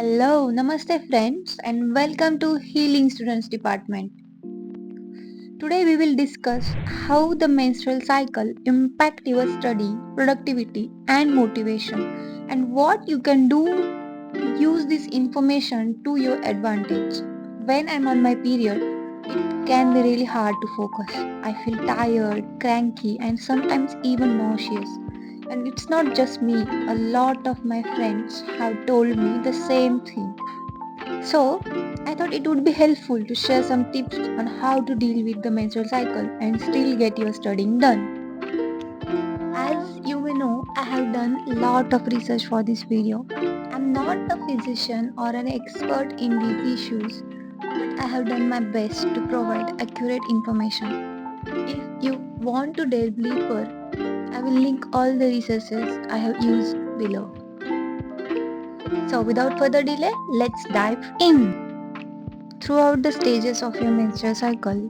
Hello, Namaste friends and welcome to Healing Students Department. Today we will discuss how the menstrual cycle impact your study, productivity and motivation and what you can do to use this information to your advantage. When I'm on my period, it can be really hard to focus. I feel tired, cranky and sometimes even nauseous. And it's not just me, a lot of my friends have told me the same thing. So, I thought it would be helpful to share some tips on how to deal with the menstrual cycle and still get your studying done. As you may know, I have done a lot of research for this video. I'm not a physician or an expert in these issues, but I have done my best to provide accurate information. If you want to delve deeper, I will link all the resources I have used below. So without further delay, let's dive in. Throughout the stages of your menstrual cycle,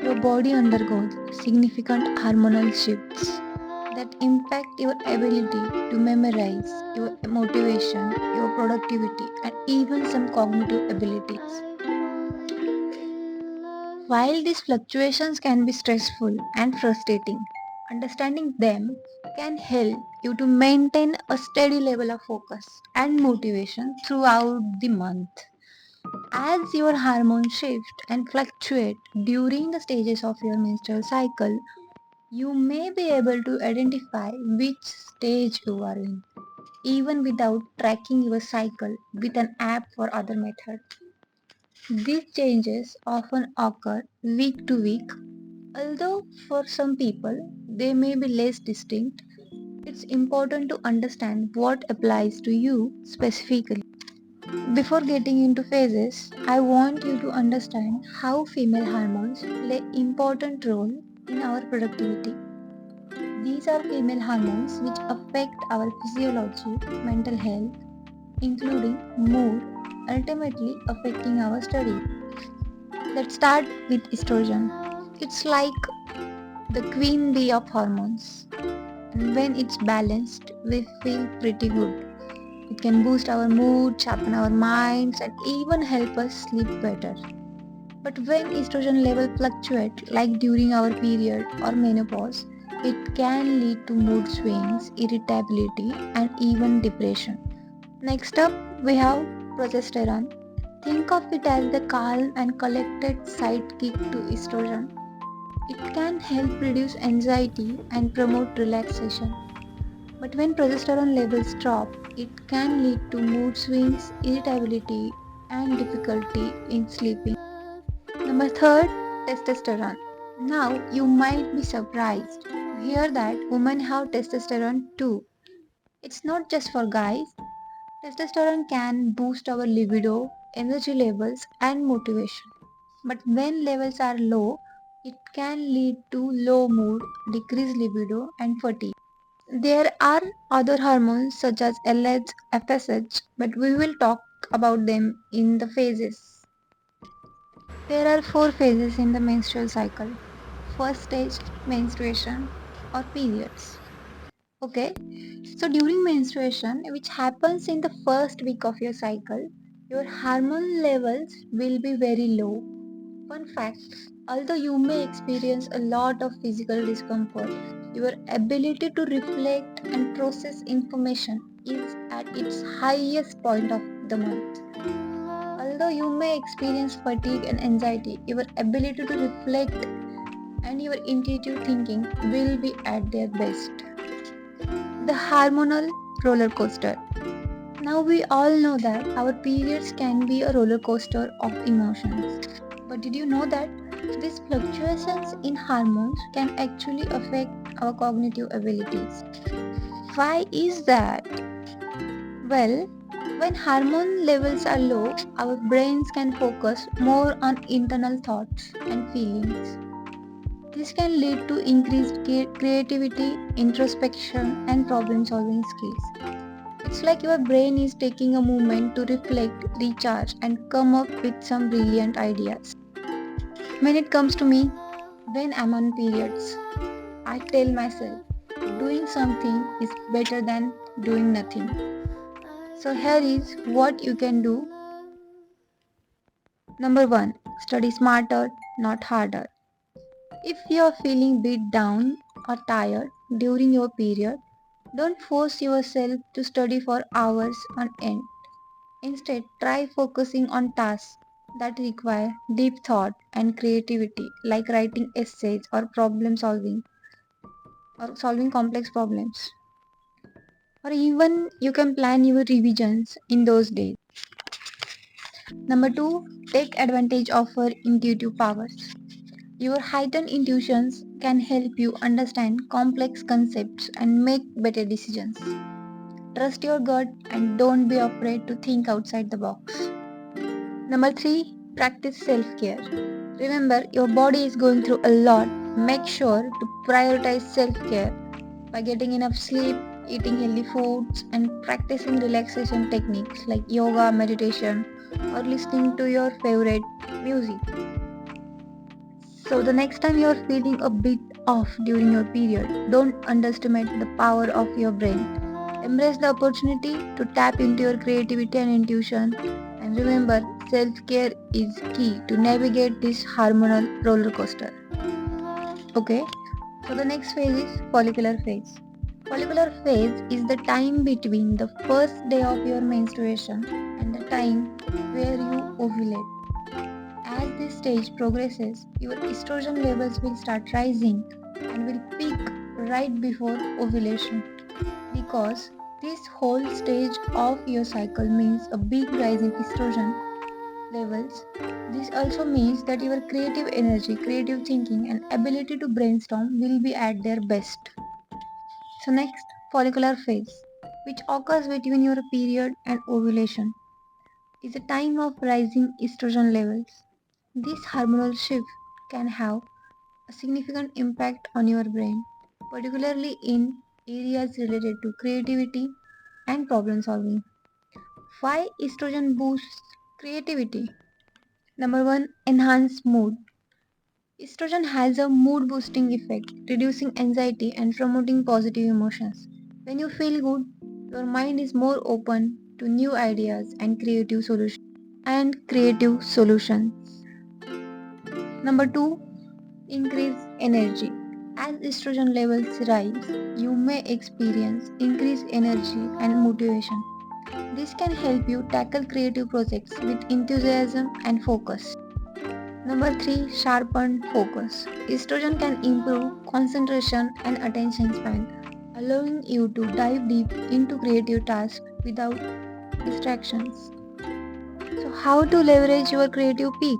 your body undergoes significant hormonal shifts that impact your ability to memorize, your motivation, your productivity, and even some cognitive abilities. While these fluctuations can be stressful and frustrating, understanding them can help you to maintain a steady level of focus and motivation throughout the month. As your hormones shift and fluctuate during the stages of your menstrual cycle, you may be able to identify which stage you are in, even without tracking your cycle with an app or other method. These changes often occur week to week, although for some people they may be less distinct. It's important to understand what applies to you specifically. Before getting into phases, I want you to understand how female hormones play important role in our productivity. These are female hormones which affect our physiology, mental health, including mood, ultimately affecting our study. Let's start with estrogen. It's like the queen bee of hormones, and when it's balanced, we feel pretty good. It can boost our mood, sharpen our minds, and even help us sleep better. But when estrogen level fluctuate, like during our period or menopause, it can lead to mood swings, irritability, and even depression. Next up, we have progesterone. Think of it as the calm and collected sidekick to estrogen. It can help reduce anxiety and promote relaxation. But when progesterone levels drop, it can lead to mood swings, irritability, and difficulty in sleeping. Number third, testosterone. Now you might be surprised to hear that women have testosterone too. It's not just for guys. Testosterone can boost our libido, energy levels, and motivation. But when levels are low, it can lead to low mood, decreased libido, and fatigue. There are other hormones such as LH, FSH, but we will talk about them in the phases. There are four phases in the menstrual cycle. First stage, menstruation or periods. Okay, so during menstruation, which happens in the first week of your cycle, your hormone levels will be very low. Fun fact, although you may experience a lot of physical discomfort, your ability to reflect and process information is at its highest point of the month. Although you may experience fatigue and anxiety, your ability to reflect and your intuitive thinking will be at their best. The hormonal roller coaster. Now we all know that our periods can be a roller coaster of emotions. But did you know that these fluctuations in hormones can actually affect our cognitive abilities? Why is that? Well, when hormone levels are low, our brains can focus more on internal thoughts and feelings. This can lead to increased creativity, introspection, and problem solving skills. It's like your brain is taking a moment to reflect, recharge, and come up with some brilliant ideas. When it comes to me, when I'm on periods, I tell myself doing something is better than doing nothing. So here is what you can do. Number 1. Study smarter, not harder. If you are feeling beat down or tired during your period, don't force yourself to study for hours on end. Instead, try focusing on tasks that require deep thought and creativity, like writing essays or problem solving or solving complex problems. Or even you can plan your revisions in those days. Number 2, take advantage of your intuitive powers. Your heightened intuitions can help you understand complex concepts and make better decisions. Trust your gut and don't be afraid to think outside the box. Number 3, practice self care. Remember, your body is going through a lot. Make sure to prioritize self care by getting enough sleep, eating healthy foods, and practicing relaxation techniques like yoga, meditation, or listening to your favorite music. So, the next time you are feeling a bit off during your period, don't underestimate the power of your brain. Embrace the opportunity to tap into your creativity and intuition. And remember, self care is key to navigate this hormonal roller coaster. Okay, so the next phase is follicular phase. Follicular phase is the time between the first day of your menstruation and the time where you ovulate. As this stage progresses, your estrogen levels will start rising and will peak right before ovulation. Because this whole stage of your cycle means a big rise in estrogen levels, this also means that your creative energy, creative thinking, and ability to brainstorm will be at their best. So, next, follicular phase, which occurs between your period and ovulation, is a time of rising estrogen levels. This hormonal shift can have a significant impact on your brain, particularly in areas related to creativity and problem solving. Why estrogen boosts creativity? Number 1, enhance mood. Estrogen has a mood boosting effect, reducing anxiety and promoting positive emotions. When you feel good, your mind is more open to new ideas and creative solutions. Number 2, increase energy. As estrogen levels rise, you may experience increased energy and motivation. This can help you tackle creative projects with enthusiasm and focus. Number 3, sharpen focus. Estrogen can improve concentration and attention span, allowing you to dive deep into creative tasks without distractions. So, how to leverage your creative peak?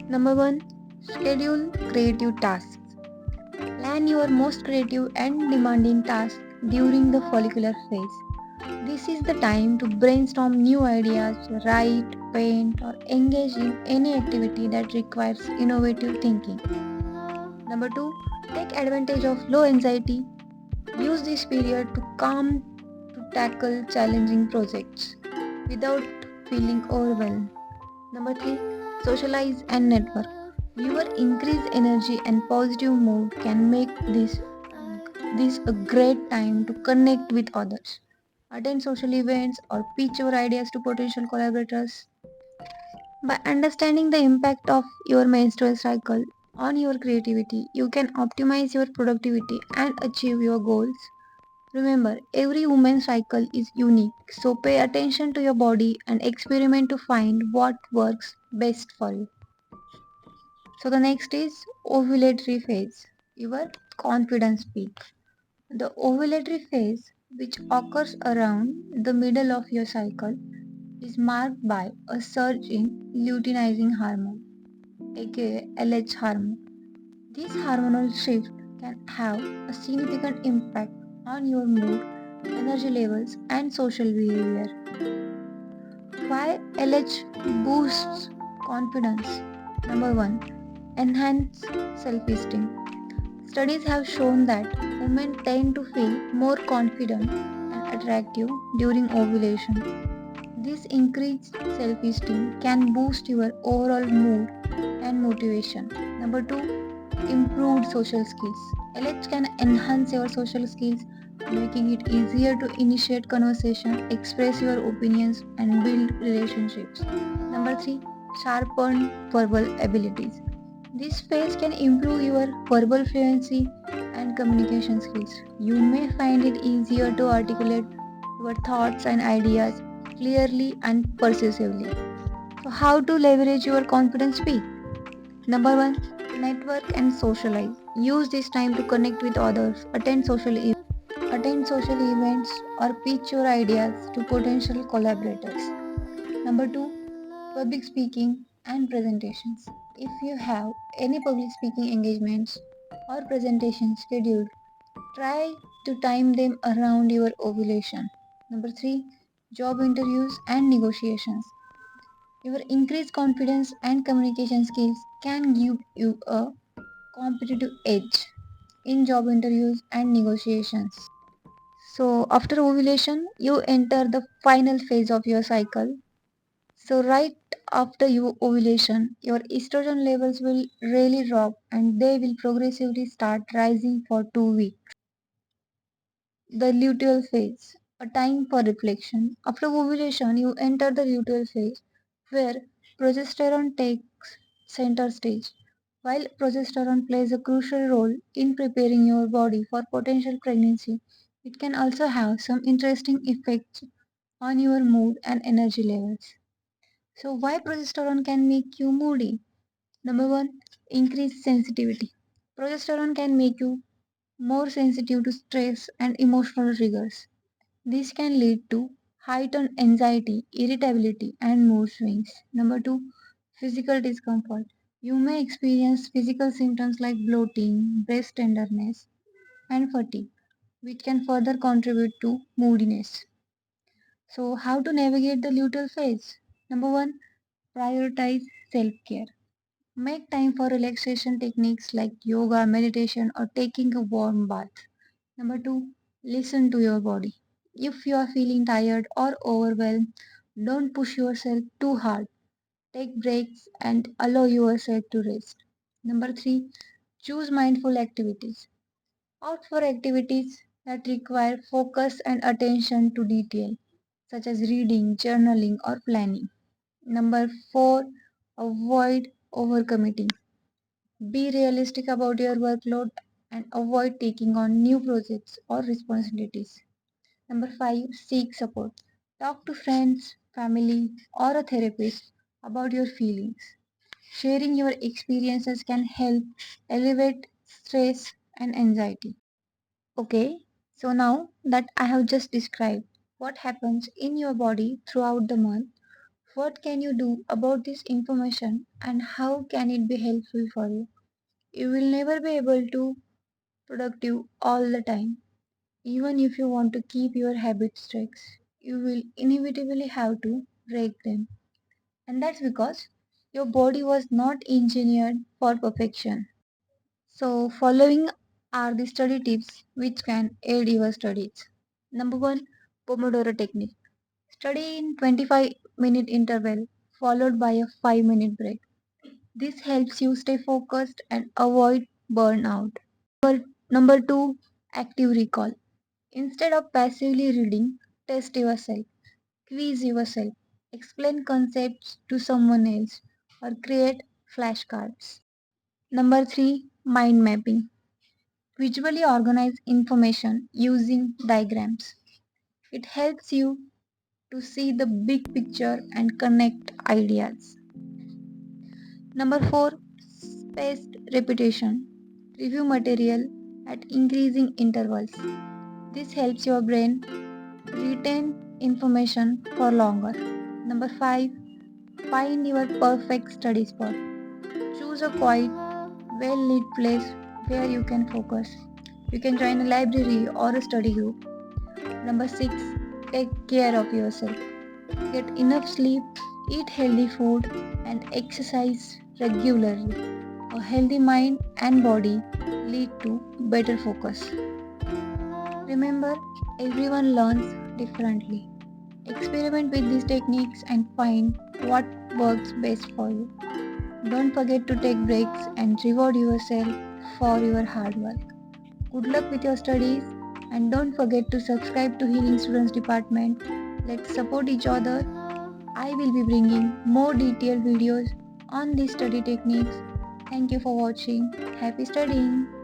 Number 1, schedule creative tasks. Plan your most creative and demanding tasks during the follicular phase. This is the time to brainstorm new ideas, write, paint, or engage in any activity that requires innovative thinking. Number 2, take advantage of low anxiety. Use this period to tackle challenging projects without feeling overwhelmed. Number 3, socialize and network. Your increased energy and positive mood can make this a great time to connect with others. Attend social events or pitch your ideas to potential collaborators. By understanding the impact of your menstrual cycle on your creativity, you can optimize your productivity and achieve your goals. Remember, every woman's cycle is unique, so pay attention to your body and experiment to find what works best for you. So, the next is ovulatory phase, your confidence peak. The ovulatory phase, which occurs around the middle of your cycle, is marked by a surge in luteinizing hormone, aka LH hormone. This hormonal shift can have a significant impact on your mood, energy levels, and social behavior. Why LH boosts confidence? Number 1, enhance self esteem. Studies have shown that women tend to feel more confident and attractive during ovulation. This increased self esteem can boost your overall mood and motivation. Number 2, improved social skills. LH can enhance your social skills making it easier to initiate conversation, express your opinions, and build relationships. Number 3, sharpen verbal abilities. This phase can improve your verbal fluency and communication skills. You may find it easier to articulate your thoughts and ideas clearly and persuasively. So, how to leverage your confident speak? Number 1, network and socialize. Use this time to connect with others, attend social events, or pitch your ideas to potential collaborators. Number 2, public speaking and presentations. If you have any public speaking engagements or presentations scheduled, try to time them around your ovulation. Number 3, job interviews and negotiations. Your increased confidence and communication skills can give you a competitive edge in job interviews and negotiations. So, after ovulation, you enter the final phase of your cycle. So, right after your ovulation, your estrogen levels will really drop and they will progressively start rising for 2 weeks. The luteal phase, a time for reflection. After ovulation, you enter the luteal phase where progesterone takes center stage. While progesterone plays a crucial role in preparing your body for potential pregnancy, it can also have some interesting effects on your mood and energy levels. So, why progesterone can make you moody? Number 1, increased sensitivity. Progesterone can make you more sensitive to stress and emotional triggers. This can lead to heightened anxiety, irritability, and mood swings. Number 2, physical discomfort. You may experience physical symptoms like bloating, breast tenderness, and fatigue, which can further contribute to moodiness. So, how to navigate the luteal phase? Number 1, prioritize self care. Make time for relaxation techniques like yoga, meditation, or taking a warm bath. Number 2, listen to your body. If you are feeling tired or overwhelmed, don't push yourself too hard. Take breaks and allow yourself to rest. Number 3, choose mindful activities. Opt for activities that require focus and attention to detail, such as reading, journaling, or planning. Number 4, avoid overcommitting. Be realistic about your workload and avoid taking on new projects or responsibilities. Number 5, seek support. Talk to friends, family, or a therapist about your feelings. Sharing your experiences can help elevate stress and anxiety. Okay, so now that I have just described what happens in your body throughout the month, what can you do about this information and how can it be helpful for you? You will never be able to productive all the time. Even if you want to keep your habits strict, you will inevitably have to break them. And that's because your body was not engineered for perfection. So, following are the study tips which can aid your studies. Number 1, Pomodoro technique. Study in 25-minute interval followed by a 5-minute break. This helps you stay focused and avoid burnout. Number 2, active recall. Instead of passively reading, test yourself, quiz yourself, explain concepts to someone else, or create flashcards. Number 3, mind mapping. Visually organize information using diagrams. It helps you to see the big picture and connect ideas. Number 4, spaced repetition. Review material at increasing intervals. This helps your brain retain information for longer. Number 5, find your perfect study spot. Choose a quiet, well lit place where you can focus. You can join a library or a study group. Number 6, take care of yourself. Get enough sleep, eat healthy food, and exercise regularly. A healthy mind and body lead to better focus. Remember, everyone learns differently. Experiment with these techniques and find what works best for you. Don't forget to take breaks and reward yourself for your hard work. Good luck with your studies And don't forget to subscribe to Healing Students Department. Let's support each other. I will be bringing more detailed videos on these study techniques. Thank you for watching. Happy studying!